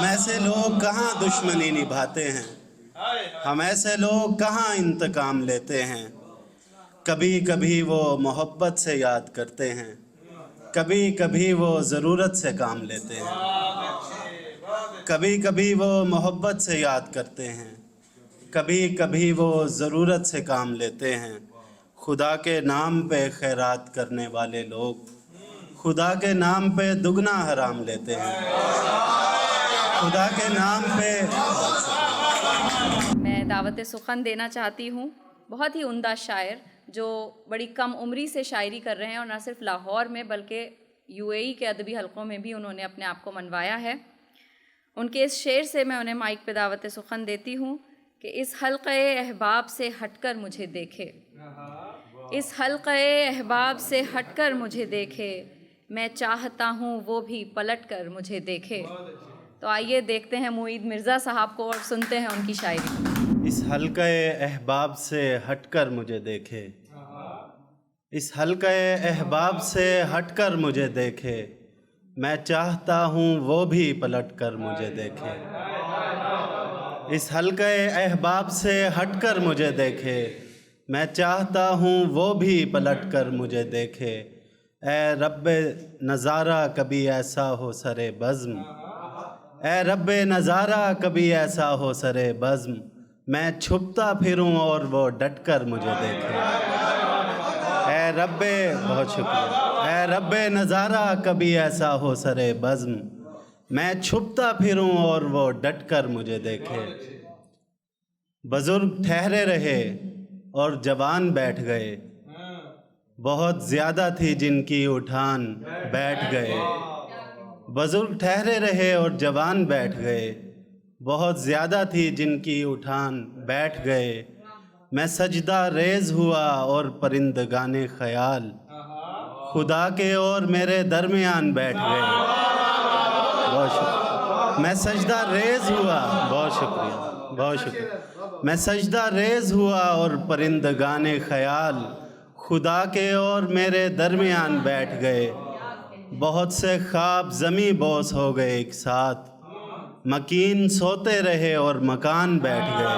ہم ایسے لوگ کہاں دشمنی نبھاتے ہیں، ہم ایسے لوگ کہاں انتقام لیتے ہیں۔ کبھی کبھی وہ محبت سے یاد کرتے ہیں، کبھی کبھی وہ ضرورت سے کام لیتے ہیں۔ کبھی کبھی وہ محبت سے یاد کرتے ہیں، کبھی کبھی وہ ضرورت سے کام لیتے ہیں۔ خدا کے نام پہ خیرات کرنے والے لوگ خدا کے نام پہ دگنا حرام لیتے ہیں۔ خدا کے نام پہ میں دعوت سخن دینا چاہتی ہوں بہت ہی عمدہ شاعر جو بڑی کم عمری سے شاعری کر رہے ہیں، اور نہ صرف لاہور میں بلکہ UAE کے ادبی حلقوں میں بھی انہوں نے اپنے آپ کو منوایا ہے۔ ان کے اس شعر سے میں انہیں مائک پہ دعوت سخن دیتی ہوں کہ اس حلقہ احباب سے ہٹ کر مجھے دیکھے، اس حلقہ احباب سے ہٹ کر مجھے دیکھے، میں چاہتا ہوں وہ بھی پلٹ کر مجھے دیکھے۔ تو آئیے دیکھتے ہیں معید مرزا صاحب کو اور سنتے ہیں ان کی شاعری۔ اس حلقہ احباب سے ہٹ کر مجھے دیکھے، اس حلقہ احباب سے ہٹ کر مجھے دیکھے، میں چاہتا ہوں وہ بھی پلٹ کر مجھے دیکھے۔ اس حلقہ احباب سے ہٹ کر مجھے دیکھے، میں چاہتا ہوں وہ بھی پلٹ کر مجھے دیکھے۔ اے رب نظارہ کبھی ایسا ہو سرے بزم، اے رب نظارہ کبھی ایسا ہو سرے بزم، میں چھپتا پھروں اور وہ ڈٹ کر مجھے دیکھے۔ اے رب، بہت شکریہ، اے رب نظارہ کبھی ایسا ہو سرے بزم، میں چھپتا پھروں اور وہ ڈٹ کر مجھے دیکھے۔ بزرگ ٹھہرے رہے اور جوان بیٹھ گئے، بہت زیادہ تھی جن کی اٹھان بیٹھ گئے۔ بزرگ ٹھہرے رہے اور جوان بیٹھ گئے، بہت زیادہ تھی جن کی اٹھان بیٹھ گئے۔ میں سجدہ ریز ہوا اور پرندگان خیال خدا کے اور میرے درمیان بیٹھ گئے۔ بہت شکریہ، میں سجدہ ریز ہوا، بہت شکریہ، بہت شکریہ، میں سجدہ ریز ہوا اور پرندگان خیال خدا کے اور میرے درمیان بیٹھ گئے۔ بہت سے خواب زمیں بوس ہو گئے ایک ساتھ، مکین سوتے رہے اور مکان بیٹھ گئے۔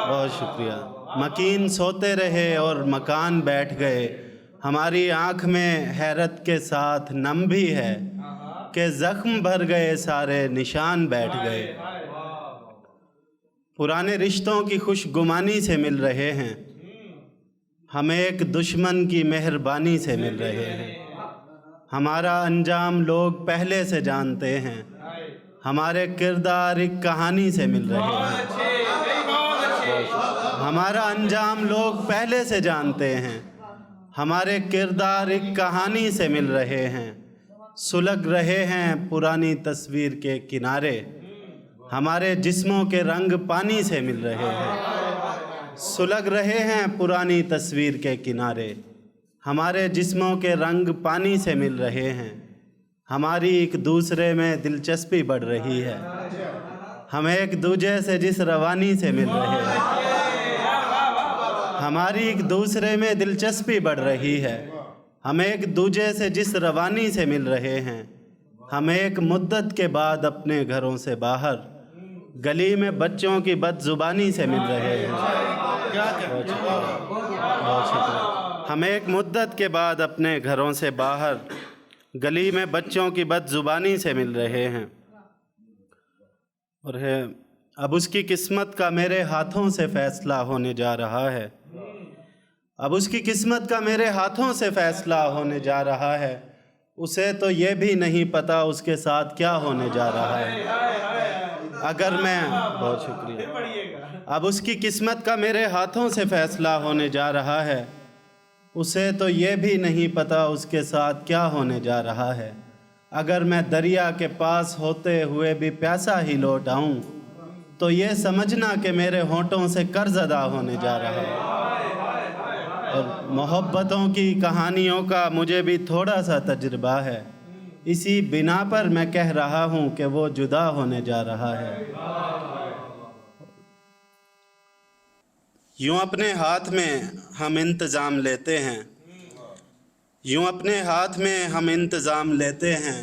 بہت شکریہ، مکین سوتے رہے اور مکان بیٹھ گئے۔ ہماری آنکھ میں حیرت کے ساتھ نم بھی ہے کہ زخم بھر گئے سارے نشان بیٹھ گئے۔ پرانے رشتوں کی خوش گمانی سے مل رہے ہیں، ہم ایک دشمن کی مہربانی سے مل رہے ہیں۔ ہمارا انجام لوگ پہلے سے جانتے ہیں، ہمارے کردار ایک کہانی سے مل رہے ہیں۔ ہمارا انجام لوگ پہلے سے جانتے ہیں، ہمارے کردار ایک کہانی سے مل رہے ہیں۔ سلگ رہے ہیں پرانی تصویر کے کنارے، ہمارے جسموں کے رنگ پانی سے مل رہے ہیں۔ سلگ رہے ہیں پرانی تصویر کے کنارے، ہمارے جسموں کے رنگ پانی سے مل رہے ہیں۔ ہماری ایک دوسرے میں دلچسپی بڑھ رہی ہے، ہم ایک دوسرے سے جس روانی سے مل رہے ہیں۔ ہماری ایک دوسرے میں دلچسپی بڑھ رہی ہے، ہم ایک دوسرے سے جس روانی سے مل رہے ہیں۔ ہم ایک مدت کے بعد اپنے گھروں سے باہر گلی میں بچوں کی بد زبانی سے مل رہے ہیں۔ بہت شکریہ۔ ہم ایک مدت کے بعد اپنے گھروں سے باہر گلی میں بچوں کی بد زبانی سے مل رہے ہیں۔ اور ہے اب اس کی قسمت کا میرے ہاتھوں سے فیصلہ ہونے جا رہا ہے، اب اس کی قسمت کا میرے ہاتھوں سے فیصلہ ہونے جا رہا ہے۔ اسے تو یہ بھی نہیں پتا اس کے ساتھ کیا ہونے جا رہا ہے۔ اگر میں بہت شکریہ، اب اس کی قسمت کا میرے ہاتھوں سے فیصلہ ہونے جا رہا ہے، اسے تو یہ بھی نہیں پتا اس کے ساتھ کیا ہونے جا رہا ہے۔ اگر میں دریا کے پاس ہوتے ہوئے بھی پیاسا ہی لوٹ آؤں تو یہ سمجھنا کہ میرے ہونٹوں سے قرض ادا ہونے جا رہا ہے۔ اور محبتوں کی کہانیوں کا مجھے بھی تھوڑا سا تجربہ ہے، اسی بنا پر میں کہہ رہا ہوں کہ وہ جدا ہونے جا رہا ہے۔ یوں اپنے ہاتھ میں ہم انتظام لیتے ہیں، یوں اپنے ہاتھ میں ہم انتظام لیتے ہیں،